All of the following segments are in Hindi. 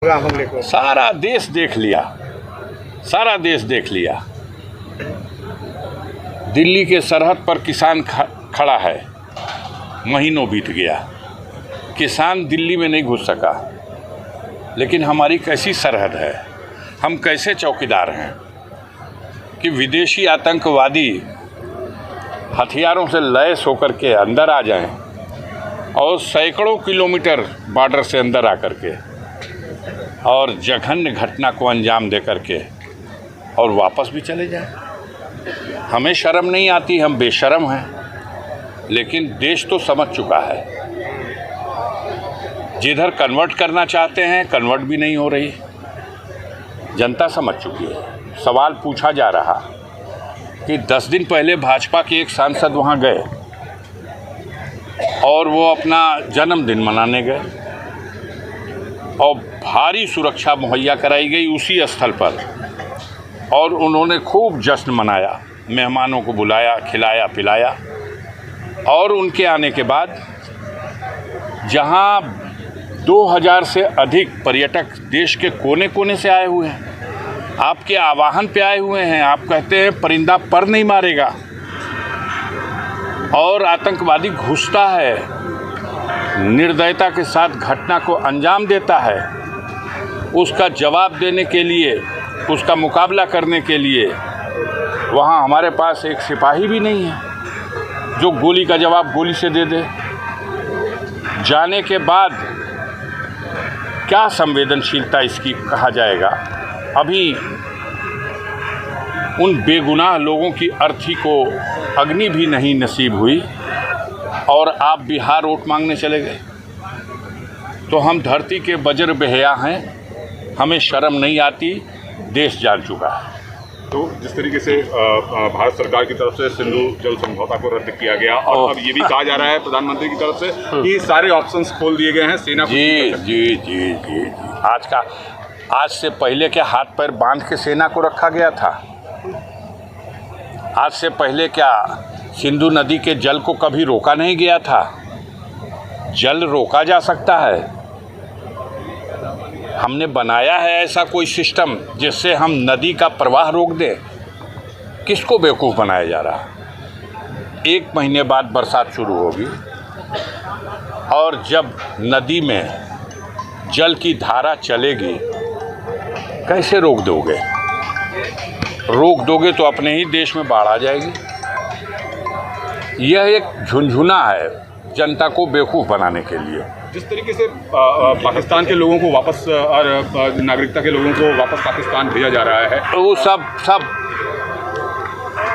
हमले को सारा देश देख लिया, सारा देश देख लिया। दिल्ली के सरहद पर किसान खड़ा है, महीनों बीत गया, किसान दिल्ली में नहीं घुस सका। लेकिन हमारी कैसी सरहद है, हम कैसे चौकीदार हैं कि विदेशी आतंकवादी हथियारों से लैस होकर के अंदर आ जाएं और सैकड़ों किलोमीटर बॉर्डर से अंदर आकर के और जघन्य घटना को अंजाम दे करके और वापस भी चले जाएं। हमें शर्म नहीं आती, हम बेशर्म हैं। लेकिन देश तो समझ चुका है, जिधर कन्वर्ट करना चाहते हैं कन्वर्ट भी नहीं हो रही। जनता समझ चुकी है। सवाल पूछा जा रहा कि 10 दिन पहले भाजपा के एक सांसद वहां गए और वो अपना जन्मदिन मनाने गए और भारी सुरक्षा मुहैया कराई गई उसी स्थल पर और उन्होंने खूब जश्न मनाया, मेहमानों को बुलाया, खिलाया पिलाया। और उनके आने के बाद जहां 2000 से अधिक पर्यटक देश के कोने कोने से आए हुए हैं, आपके आवाहन पे आए हुए हैं, आप कहते हैं परिंदा पर नहीं मारेगा और आतंकवादी घुसता है, निर्दयता के साथ घटना को अंजाम देता है, उसका जवाब देने के लिए, उसका मुकाबला करने के लिए वहाँ हमारे पास एक सिपाही भी नहीं है जो गोली का जवाब गोली से दे दे। जाने के बाद क्या संवेदनशीलता इसकी कहा जाएगा। अभी उन बेगुनाह लोगों की अर्थी को अग्नि भी नहीं नसीब हुई और आप बिहार वोट मांगने चले गए। तो हम धरती के बजर बेहया हैं, हमें शर्म नहीं आती, देश जान चुका है। तो जिस तरीके से भारत सरकार की तरफ से सिंधु जल समझौता को रद्द किया गया और अब ये भी कहा जा रहा है प्रधानमंत्री की तरफ से कि सारे ऑप्शंस खोल दिए गए हैं सेना को। जी जी जी जी आज से पहले क्या हाथ पैर बांध के सेना को रखा गया था? आज से पहले क्या सिंधु नदी के जल को कभी रोका नहीं गया था? जल रोका जा सकता है। हमने बनाया है ऐसा कोई सिस्टम जिससे हम नदी का प्रवाह रोक दें? किसको बेवकूफ़ बनाया जा रहा? 1 महीने बाद बरसात शुरू होगी और जब नदी में जल की धारा चलेगी, कैसे रोक दोगे? रोक दोगे तो अपने ही देश में बाढ़ आ जाएगी। यह एक झुनझुना है जनता को बेवकूफ़ बनाने के लिए। जिस तरीके से पाकिस्तान के लोगों को वापस और नागरिकता के लोगों को वापस पाकिस्तान भेजा जा रहा है, तो वो सब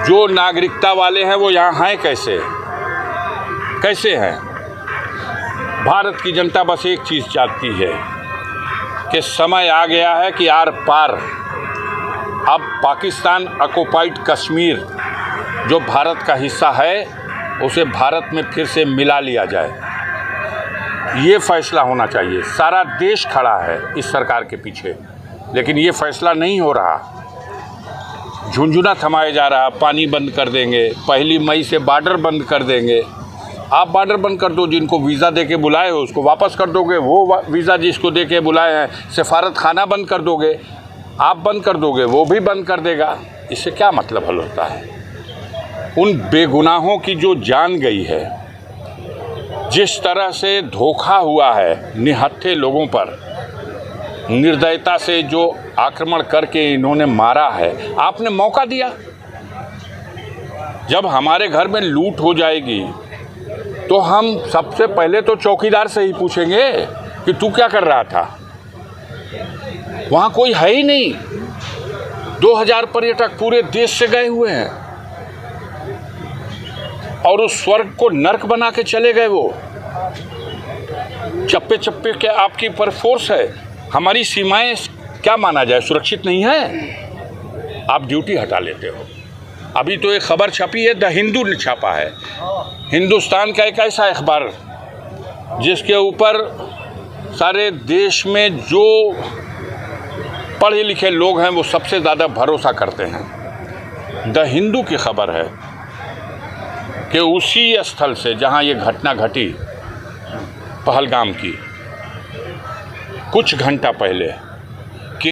जो नागरिकता वाले हैं वो यहाँ हैं कैसे हैं? भारत की जनता बस एक चीज़ चाहती है कि समय आ गया है कि आर पार अब पाकिस्तान ऑक्युपाइड कश्मीर जो भारत का हिस्सा है उसे भारत में फिर से मिला लिया जाए। ये फैसला होना चाहिए। सारा देश खड़ा है इस सरकार के पीछे, लेकिन ये फैसला नहीं हो रहा। झुंझुना थमाया जा रहा, पानी बंद कर देंगे, 1 मई से बॉर्डर बंद कर देंगे। आप बॉर्डर बंद कर दो, जिनको वीज़ा दे के बुलाए हो उसको वापस कर दोगे, वो वीज़ा जिसको दे के बुलाए हैं सफारत खाना बंद कर दोगे, आप बंद कर दोगे, वो भी बंद कर देगा। इससे क्या मतलब हल होता है? उन बेगुनाहों की जो जान गई है, जिस तरह से धोखा हुआ है निहत्थे लोगों पर, निर्दयता से जो आक्रमण करके इन्होंने मारा है, आपने मौका दिया। जब हमारे घर में लूट हो जाएगी तो हम सबसे पहले तो चौकीदार से ही पूछेंगे कि तू क्या कर रहा था? वहाँ कोई है ही नहीं। 2000 पर्यटक पूरे देश से गए हुए हैं और उस स्वर्ग को नर्क बना के चले गए। वो चप्पे चप्पे के आपकी पर फोर्स है। हमारी सीमाएं क्या माना जाए, सुरक्षित नहीं है? आप ड्यूटी हटा लेते हो। अभी तो एक खबर छपी है, द हिंदू ने छापा है, हिंदुस्तान का एक ऐसा अखबार जिसके ऊपर सारे देश में जो पढ़े लिखे लोग हैं वो सबसे ज़्यादा भरोसा करते हैं। द हिंदू की खबर है कि उसी स्थल से जहां ये घटना घटी पहलगाम की, कुछ घंटा पहले